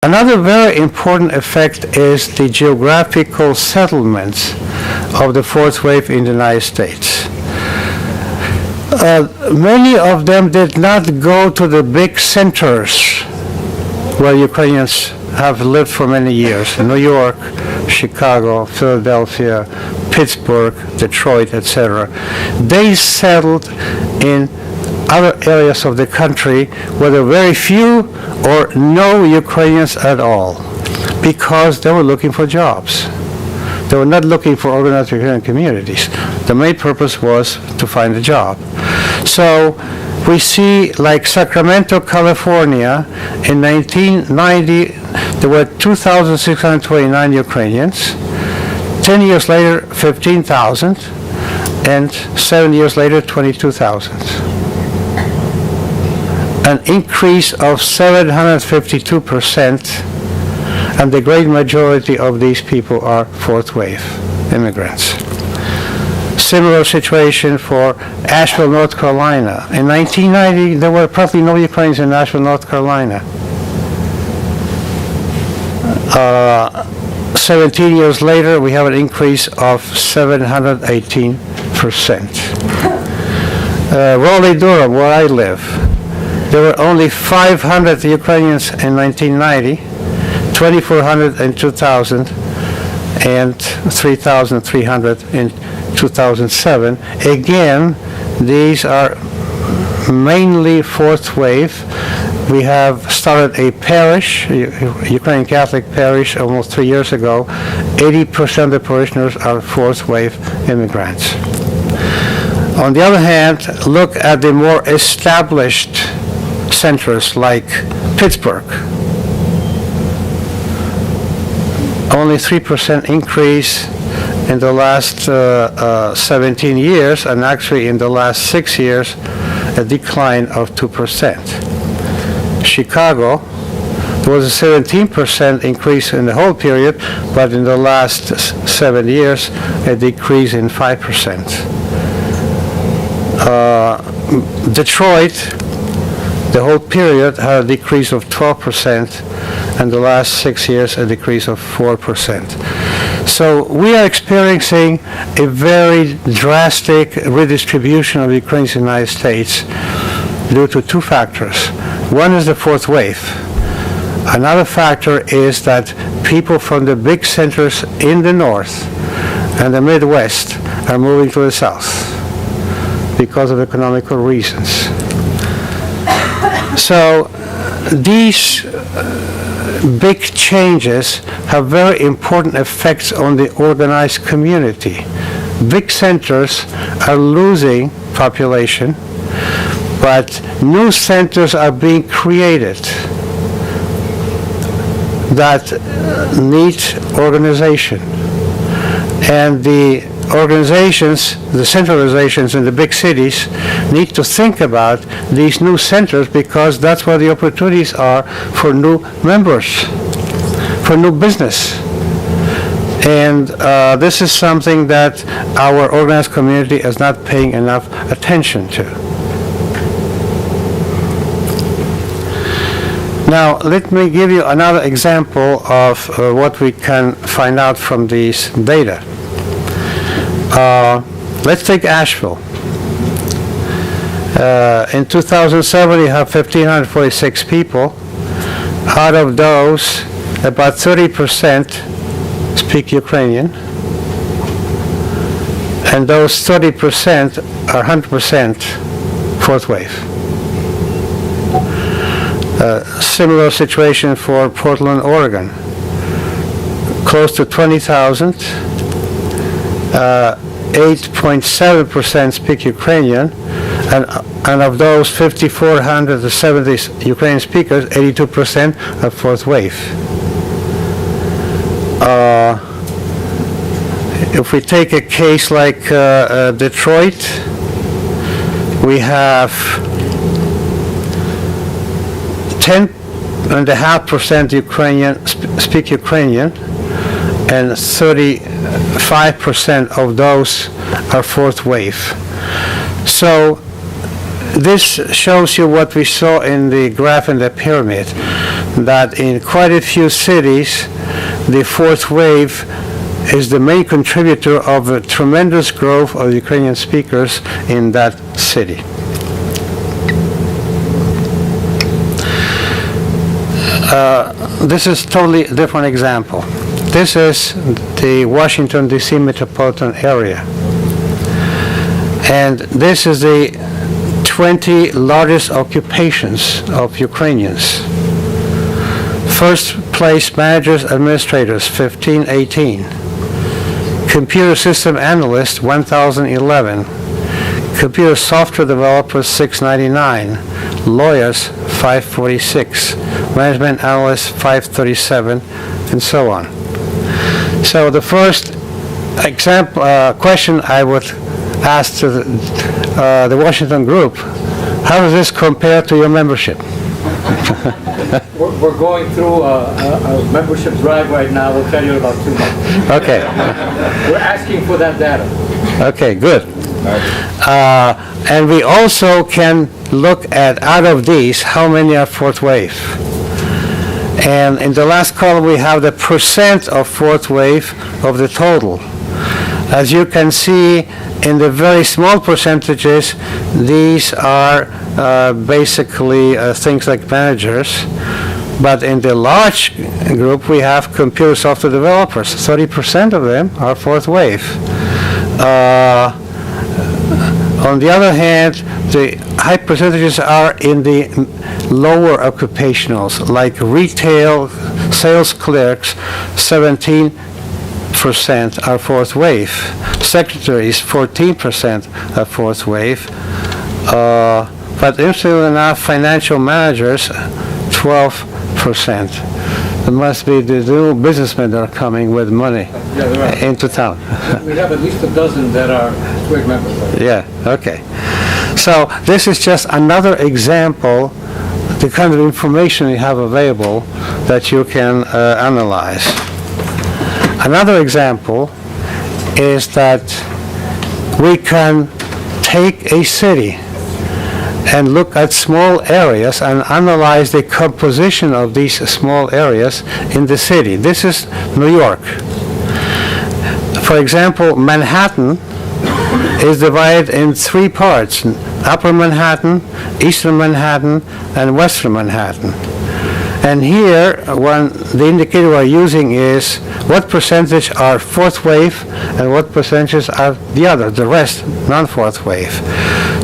Another very important effect is the geographical settlements of the fourth wave in the United States. Many of them did not go to the big centers where Ukrainians have lived for many years: New York, Chicago, Philadelphia, Pittsburgh, Detroit, etc. They settled in other areas of the country where there were very few or no Ukrainians at all, because they were looking for jobs. They were not looking for organized Ukrainian communities. The main purpose was to find a job. So we see, like Sacramento, California, in 1990, there were 2,629 Ukrainians. 10 years later, 15,000, and 7 years later, 22,000. An increase of 752%, and the great majority of these people are fourth wave immigrants. Similar situation for Asheville, North Carolina. In 1990, there were probably no Ukrainians in Asheville, North Carolina. 17 years later, we have an increase of 718%. Raleigh-Durham, where I live, there were only 500 Ukrainians in 1990, 2,400 in 2000, and 3,300 in 2007. Again, these are mainly fourth wave. We have started a parish, Ukrainian Catholic parish, almost 3 years ago. 80% of the parishioners are fourth wave immigrants. On the other hand, look at the more established centers like Pittsburgh. Only 3% increase in the last 17 years, and actually in the last 6 years, a decline of 2%. Chicago, there was a 17% increase in the whole period, but in the last 7 years, a decrease in 5%. Detroit, the whole period had a decrease of 12%, and the last 6 years, a decrease of 4%. So we are experiencing a very drastic redistribution of Ukrainians in the United States due to two factors. One is the fourth wave. Another factor is that people from the big centers in the north and the Midwest are moving to the south because of economical reasons. So these big changes have very important effects on the organized community. Big centers are losing population, but new centers are being created that need organization. And the organizations, the centralizations in the big cities, need to think about these new centers, because that's where the opportunities are for new members, for new business. And this is something that our organized community is not paying enough attention to. Now, let me give you another example of what we can find out from these data. Let's take Asheville. In 2007, you have 1,546 people. Out of those, about 30% speak Ukrainian, and those 30% are 100% fourth wave. Similar situation for Portland, Oregon. Close to 20,000. 8.7% speak Ukrainian, and of those 5,470 Ukrainian speakers, 82% are fourth wave. If we take a case like Detroit, we have 10.5% Ukrainian speak Ukrainian, and 35% of those are fourth wave. So this shows you what we saw in the graph in the pyramid, that in quite a few cities, the fourth wave is the main contributor of the tremendous growth of Ukrainian speakers in that city. This is totally different example. This is the Washington, D.C. metropolitan area. And this is the 20 largest occupations of Ukrainians. First place managers, administrators, 1518. Computer system analysts, 1,011. Computer software developers, 699. Lawyers, 546. Management analysts, 537, and so on. So the first example question I would ask to the Washington group, how does this compare to your membership? We're going through a membership drive right now. We'll tell you in about 2 months. Okay. We're asking for that data. Okay, good. And we also can look at, out of these, how many are fourth wave. And in the last column, we have the percent of fourth wave of the total. As you can see, in the very small percentages, these are basically things like managers. But in the large group, we have computer software developers. 30% of them are fourth wave. On the other hand, the high percentages are in the lower occupationals, like retail, sales clerks, 17% are fourth wave. Secretaries, 14% are fourth wave. But interestingly enough, financial managers, 12%. It must be the new businessmen that are coming with money into town. We have at least a dozen that are SWIG members. Yeah, okay. So this is just another example, the kind of information you have available that you can analyze. Another example is that we can take a city and look at small areas and analyze the composition of these small areas in the city. This is New York. For example, Manhattan is divided in 3 parts: Upper Manhattan, Eastern Manhattan, and Western Manhattan. And here, the indicator we're using is what percentage are fourth wave and what percentages are the rest, non-fourth wave.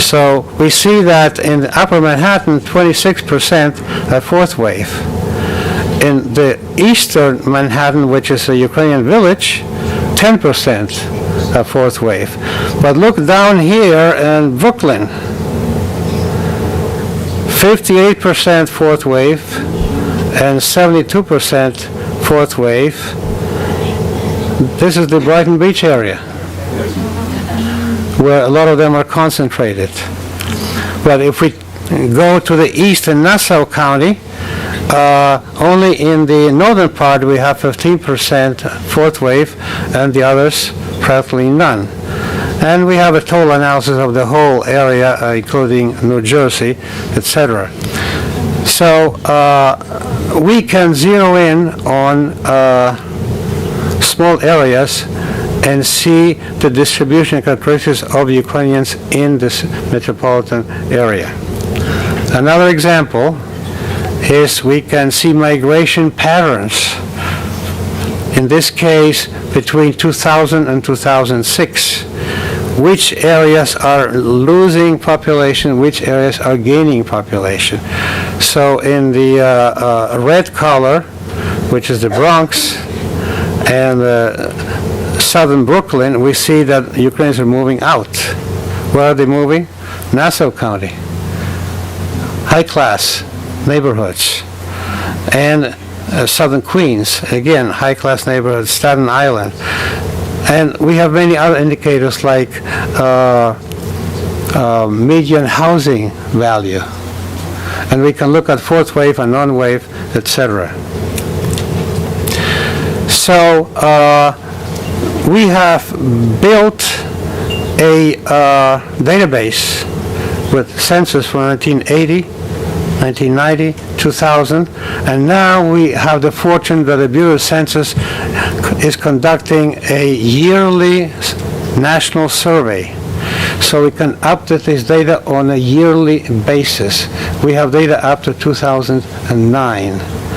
So we see that in Upper Manhattan, 26% are fourth wave. In the Eastern Manhattan, which is a Ukrainian village, 10% are fourth wave. But look down here in Brooklyn, 58% fourth wave and 72% fourth wave. This is the Brighton Beach area, where a lot of them are concentrated. But if we go to the east in Nassau County, only in the northern part we have 15% fourth wave, and the others practically none. And we have a total analysis of the whole area, including New Jersey, etc. So we can zero in on small areas and see the distribution characteristics of Ukrainians in this metropolitan area. Another example is we can see migration patterns. In this case, between 2000 and 2006. Which areas are losing population, which areas are gaining population. So in the red color, which is the Bronx, and southern Brooklyn, we see that Ukrainians are moving out. Where are they moving? Nassau County. High-class neighborhoods. And southern Queens, again, high-class neighborhoods, Staten Island. And we have many other indicators like median housing value. And we can look at fourth wave and non-wave, etc. So we have built a database with census from 1980 1990, 2000, and now we have the fortune that the Bureau of Census is conducting a yearly national survey. So we can update this data on a yearly basis. We have data up to 2009.